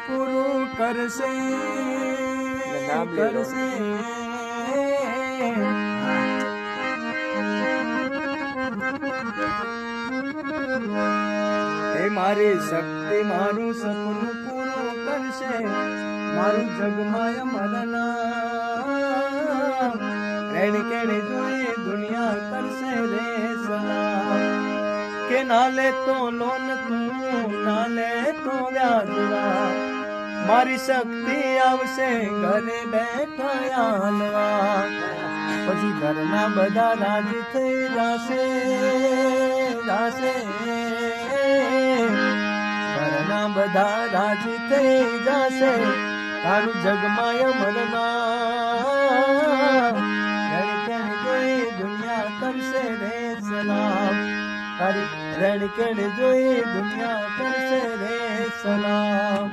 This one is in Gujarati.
પૂરું કરશે કરશે હે મારી શક્તિ મારું સપનું પૂરું કરશે મારું જગમાય મરના રેણ કેણે જોઈ દુનિયા કરશે રે સલામ કે ના લે તો લોન તું ના લે તો વ્યાજવા મારી શક્તિ આવશે ઘરે બેઠા આલવા પછી ઘરના બધા રાજી થઈ જશે જશે ઘરના બધા રાજી થઈ જશે તારું જગમાય મનમાં દુનિયા કરશે રે સલામ તારી રણ કેણ જોઈ દુનિયા કરશે રે સલામ